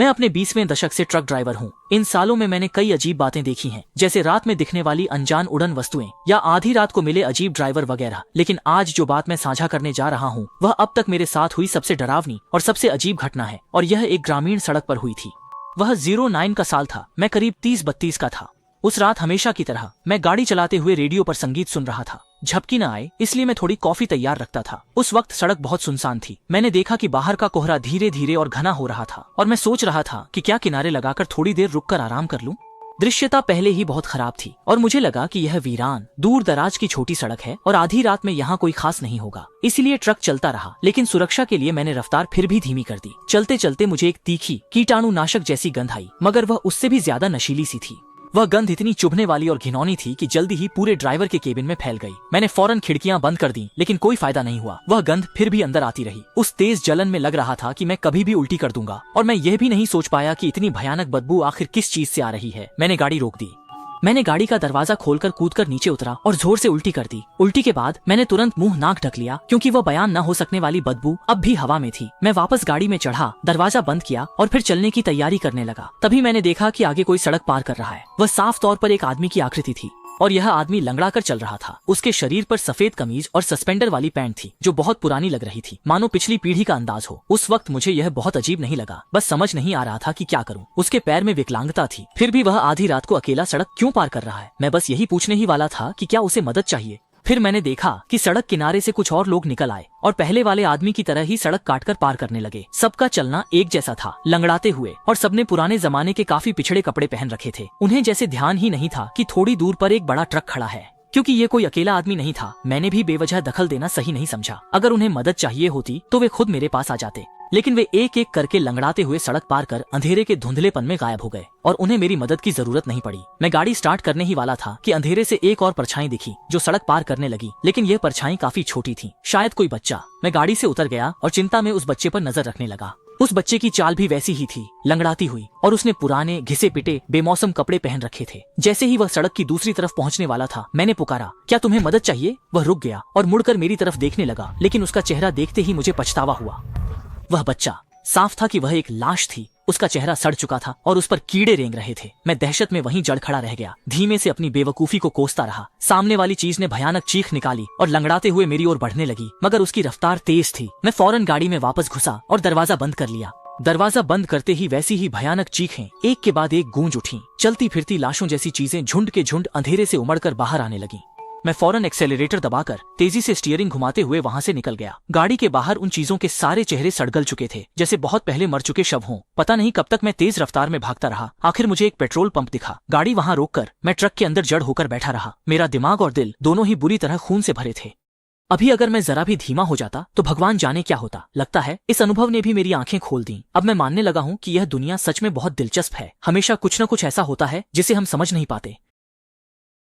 मैं अपने 20वें दशक से ट्रक ड्राइवर हूँ। इन सालों में मैंने कई अजीब बातें देखी हैं, जैसे रात में दिखने वाली अनजान उड़न वस्तुएं या आधी रात को मिले अजीब ड्राइवर वगैरह। लेकिन आज जो बात मैं साझा करने जा रहा हूँ वह अब तक मेरे साथ हुई सबसे डरावनी और सबसे अजीब घटना है, और यह एक ग्रामीण सड़क पर हुई थी। वह 09 का साल था। मैं करीब 30-32 का था। उस रात हमेशा की तरह मैं गाड़ी चलाते हुए रेडियो पर संगीत सुन रहा था। झपकी न आए इसलिए मैं थोड़ी कॉफी तैयार रखता था। उस वक्त सड़क बहुत सुनसान थी। मैंने देखा कि बाहर का कोहरा धीरे धीरे और घना हो रहा था, और मैं सोच रहा था कि क्या किनारे लगाकर थोड़ी देर रुककर आराम कर लूं। दृश्यता पहले ही बहुत खराब थी और मुझे लगा कि यह वीरान दूर दराज की छोटी सड़क है और आधी रात में यहाँ कोई खास नहीं होगा। इसीलिए ट्रक चलता रहा, लेकिन सुरक्षा के लिए मैंने रफ्तार फिर भी धीमी कर दी। चलते चलते मुझे एक तीखी कीटाणुनाशक जैसी गंध आई, मगर वह उससे भी ज्यादा नशीली सी थी। वह गंध इतनी चुभने वाली और घिनौनी थी कि जल्दी ही पूरे ड्राइवर के केबिन में फैल गई। मैंने फौरन खिड़कियां बंद कर दी, लेकिन कोई फायदा नहीं हुआ। वह गंध फिर भी अंदर आती रही। उस तेज जलन में लग रहा था कि मैं कभी भी उल्टी कर दूंगा, और मैं यह भी नहीं सोच पाया कि इतनी भयानक बदबू आखिर किस चीज से आ रही है। मैंने गाड़ी रोक दी। मैंने गाड़ी का दरवाजा खोलकर कूदकर नीचे उतरा और जोर से उल्टी कर दी। उल्टी के बाद मैंने तुरंत मुंह नाक ढक लिया, क्योंकि वह बयान न हो सकने वाली बदबू अब भी हवा में थी। मैं वापस गाड़ी में चढ़ा, दरवाजा बंद किया और फिर चलने की तैयारी करने लगा। तभी मैंने देखा कि आगे कोई सड़क पार कर रहा है। वह साफ तौर पर एक आदमी की आकृति थी, और यह आदमी लंगड़ा कर चल रहा था। उसके शरीर पर सफेद कमीज और सस्पेंडर वाली पैंट थी, जो बहुत पुरानी लग रही थी, मानो पिछली पीढ़ी का अंदाज हो। उस वक्त मुझे यह बहुत अजीब नहीं लगा, बस समझ नहीं आ रहा था कि क्या करूं। उसके पैर में विकलांगता थी, फिर भी वह आधी रात को अकेला सड़क क्यों पार कर रहा है। मैं बस यही पूछने ही वाला था कि क्या उसे मदद चाहिए। फिर मैंने देखा कि सड़क किनारे से कुछ और लोग निकल आए और पहले वाले आदमी की तरह ही सड़क काटकर पार करने लगे। सबका चलना एक जैसा था, लंगड़ाते हुए, और सबने पुराने जमाने के काफी पिछड़े कपड़े पहन रखे थे। उन्हें जैसे ध्यान ही नहीं था कि थोड़ी दूर पर एक बड़ा ट्रक खड़ा है। क्योंकि ये कोई अकेला आदमी नहीं था, मैंने भी बेवजह दखल देना सही नहीं समझा। अगर उन्हें मदद चाहिए होती तो वे खुद मेरे पास आ जाते, लेकिन वे एक एक करके लंगड़ाते हुए सड़क पार कर अंधेरे के धुंधलेपन में गायब हो गए, और उन्हें मेरी मदद की जरूरत नहीं पड़ी। मैं गाड़ी स्टार्ट करने ही वाला था कि अंधेरे से एक और परछाई दिखी जो सड़क पार करने लगी, लेकिन यह परछाई काफी छोटी थी, शायद कोई बच्चा। मैं गाड़ी से उतर गया और चिंता में उस बच्चे पर नजर रखने लगा। उस बच्चे की चाल भी वैसी ही थी, लंगड़ाती हुई, और उसने पुराने घिसे पिटे बेमौसम कपड़े पहन रखे थे। जैसे ही वह सड़क की दूसरी तरफ पहुंचने वाला था, मैंने पुकारा, क्या तुम्हें मदद चाहिए? वह रुक गया और मुड़कर मेरी तरफ देखने लगा, लेकिन उसका चेहरा देखते ही मुझे पछतावा हुआ। वह बच्चा साफ था कि वह एक लाश थी। उसका चेहरा सड़ चुका था और उस पर कीड़े रेंग रहे थे। मैं दहशत में वहीं जड़ खड़ा रह गया, धीमे से अपनी बेवकूफी को कोसता रहा। सामने वाली चीज ने भयानक चीख निकाली और लंगड़ाते हुए मेरी ओर बढ़ने लगी, मगर उसकी रफ्तार तेज थी। मैं फौरन गाड़ी में वापस घुसा और दरवाजा बंद कर लिया। दरवाजा बंद करते ही वैसी ही भयानक चीखें एक के बाद एक गूंज उठी। चलती फिरती लाशों जैसी चीजें झुंड के झुंड अंधेरे से उमड़कर बाहर आने लगी। मैं फौरन एक्सेलरेटर दबाकर तेजी से स्टीयरिंग घुमाते हुए वहां से निकल गया। गाड़ी के बाहर उन चीजों के सारे चेहरे सड़गल चुके थे, जैसे बहुत पहले मर चुके शव हों। पता नहीं कब तक मैं तेज रफ्तार में भागता रहा। आखिर मुझे एक पेट्रोल पंप दिखा। गाड़ी वहां रोककर मैं ट्रक के अंदर जड़ होकर बैठा रहा। मेरा दिमाग और दिल दोनों ही बुरी तरह खून से भरे थे। अभी अगर मैं जरा भी धीमा हो जाता तो भगवान जाने क्या होता। लगता है इस अनुभव ने भी मेरी आंखें खोल दी। अब मैं मानने लगा हूँ कि यह दुनिया सच में बहुत दिलचस्प है। हमेशा कुछ न कुछ ऐसा होता है जिसे हम समझ नहीं पाते,